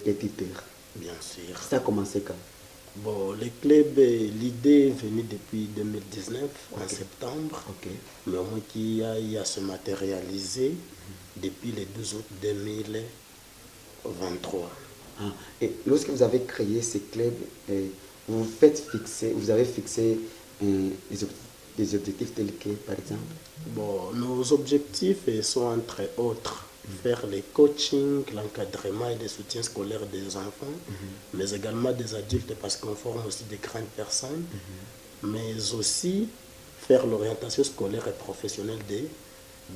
répétiteur. Bien sûr. Ça a commencé quand? Bon, les clubs, l'idée est venue depuis 2019, en septembre, mais au moins qu'il aille à se matérialiser depuis le 12 août 2023. Et lorsque vous avez créé ces clubs, vous avez fixé des objectifs tels que, par exemple? Bon, nos objectifs sont entre autres faire les coachings, l'encadrement et le soutien scolaire des enfants, mais également des adultes parce qu'on forme aussi des grandes personnes, mais aussi faire l'orientation scolaire et professionnelle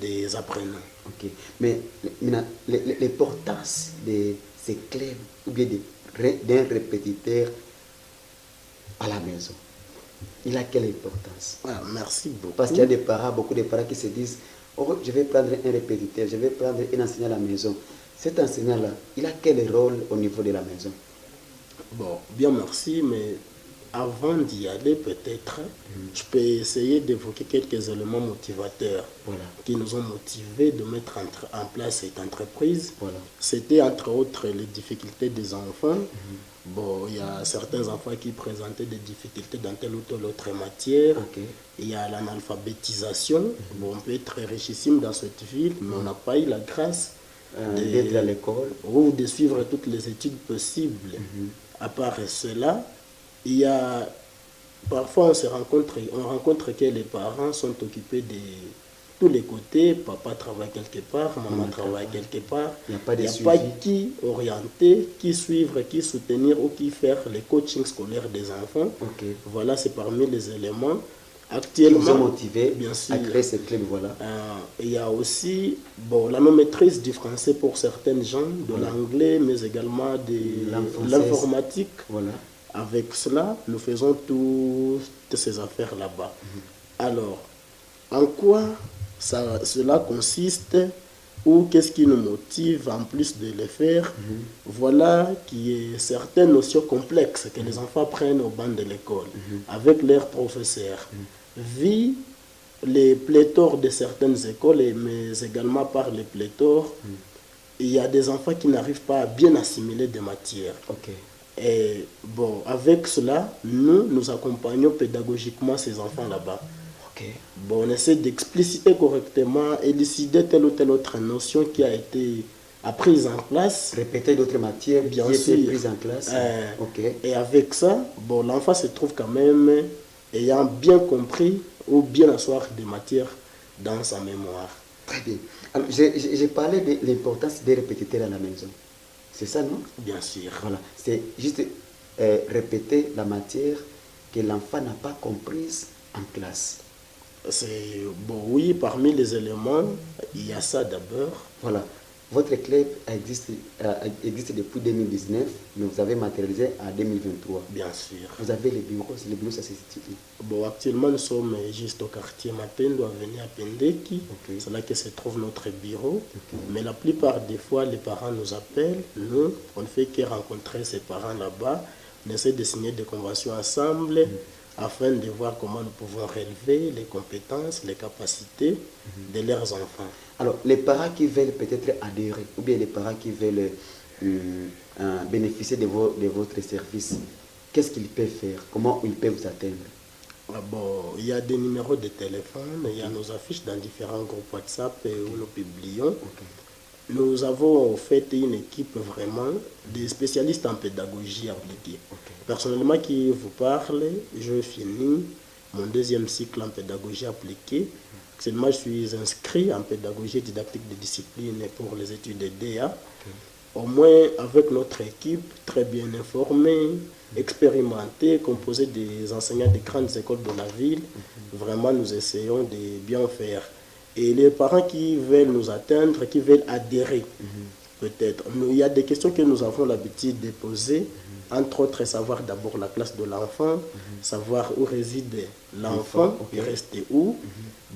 des apprenants. Ok, mais l'importance de ces clubs ou bien d'un répétiteur à la maison, il a quelle importance? Merci beaucoup. Parce qu'il y a beaucoup de parents qui se disent, oh, je vais prendre un répétiteur, je vais prendre un enseignant à la maison. Cet enseignant-là, il a quel rôle au niveau de la maison? Bon, bien merci, mais avant d'y aller, peut-être, je peux essayer d'évoquer quelques éléments motivateurs qui nous ont motivés de mettre en place cette entreprise. C'était entre autres les difficultés des enfants. Bon, il y a certains enfants qui présentaient des difficultés dans telle ou telle autre matière. Il y a l'analphabétisation. Bon, on peut être richissime dans cette ville, mais on n'a pas eu la grâce d'être à l'école ou de suivre toutes les études possibles. À part cela, il y a parfois on rencontre que les parents sont occupés de tous les côtés. Papa travaille quelque part, maman travaille quelque part. Il n'y a pas qui orienter, qui suivre, qui soutenir ou qui faire les coachings scolaires des enfants. Voilà, c'est parmi les éléments actuellement qui vous ont motivé bien sûr, à créer ce club. Il y a aussi la non-maîtrise du français pour certaines gens, de l'anglais, mais également de l'informatique. Avec cela, nous faisons toutes ces affaires là-bas. Alors, en quoi cela consiste ou qu'est-ce qui nous motive en plus de le faire? Voilà qui est certaines notions complexes que les enfants prennent au banc de l'école avec leurs professeurs. Vu les pléthores de certaines écoles, mais également par les pléthores, il y a des enfants qui n'arrivent pas à bien assimiler des matières. Et bon, avec cela, nous accompagnons pédagogiquement ces enfants là-bas. Bon, on essaie d'expliciter correctement, élucider telle ou telle autre notion qui a été apprise en classe. Répéter d'autres matières bien qui sûr. étaient prises en classe. Et avec ça, bon, l'enfant se trouve quand même ayant bien compris ou bien asseoir des matières dans sa mémoire. Très bien. Alors, j'ai parlé de l'importance des répétiteurs à la maison. C'est ça, non? Bien sûr. Voilà. C'est juste répéter la matière que l'enfant n'a pas comprise en classe. Bon, oui, parmi les éléments, il y a ça d'abord. Voilà. Votre club existe depuis 2019, mais vous avez matérialisé en 2023. Bien sûr. Vous avez les bureaux, ça se situe. Bon, actuellement, nous sommes juste au quartier Mapendo, avenue à Pendeki. C'est là que se trouve notre bureau. Mais la plupart des fois, les parents nous appellent. Nous, on ne fait que rencontrer ces parents là-bas. On essaie de signer des conventions ensemble afin de voir comment nous pouvons relever les compétences, les capacités de leurs enfants. Alors, les parents qui veulent peut-être adhérer, ou bien les parents qui veulent bénéficier de votre service, qu'est-ce qu'ils peuvent faire? Comment ils peuvent vous atteindre? Bon, il y a des numéros de téléphone, il y a nos affiches dans différents groupes WhatsApp où nous publions. Nous avons fait une équipe vraiment de spécialistes en pédagogie appliquée. Personnellement, qui vous parle, je finis mon deuxième cycle en pédagogie appliquée. Actuellement, je suis inscrit en pédagogie didactique de discipline pour les études de DA. Au moins, avec notre équipe très bien informée, expérimentée, composée des enseignants des grandes écoles de la ville, vraiment, nous essayons de bien faire. Et les parents qui veulent nous atteindre, qui veulent adhérer, peut-être. Il y a des questions que nous avons l'habitude de poser, entre autres, savoir d'abord la classe de l'enfant, savoir où réside l'enfant, il reste où.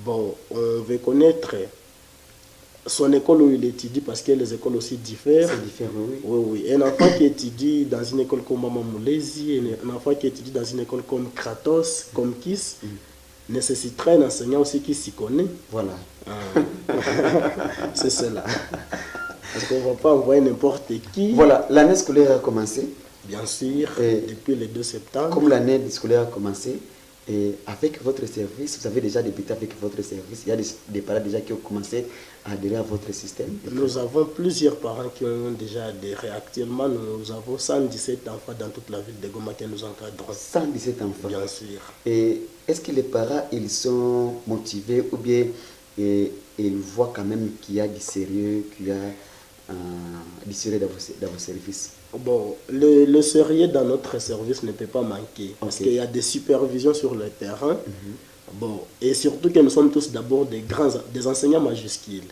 Bon, on veut connaître son école où il étudie, parce que les écoles aussi diffèrent. C'est différent, oui. Oui, oui. Un enfant qui étudie dans une école comme Maman Moulezi, un enfant qui étudie dans une école comme Kratos, comme KISS, nécessiterait un enseignant aussi qui s'y connaît. Voilà. C'est cela. Parce qu'on ne va pas envoyer n'importe qui. Voilà, l'année scolaire a commencé. Bien sûr, depuis le 2 septembre. Comme l'année scolaire a commencé, et avec votre service, vous avez déjà débuté avec votre service. Il y a des parents déjà qui ont commencé à adhérer à votre système. Nous avons plusieurs parents qui ont déjà adhéré. Actuellement, nous avons 117 enfants dans toute la ville de Goma que nous encadrons. 117 enfants. Bien sûr. Et est-ce que les parents, ils sont motivés ou bien ils voient quand même qu'il y a du sérieux, qu'il y a du sérieux dans vos services? Bon, le sérieux dans notre service ne peut pas manquer. Parce qu'il y a des supervisions sur le terrain. Bon, et surtout que nous sommes tous d'abord des enseignants majuscules.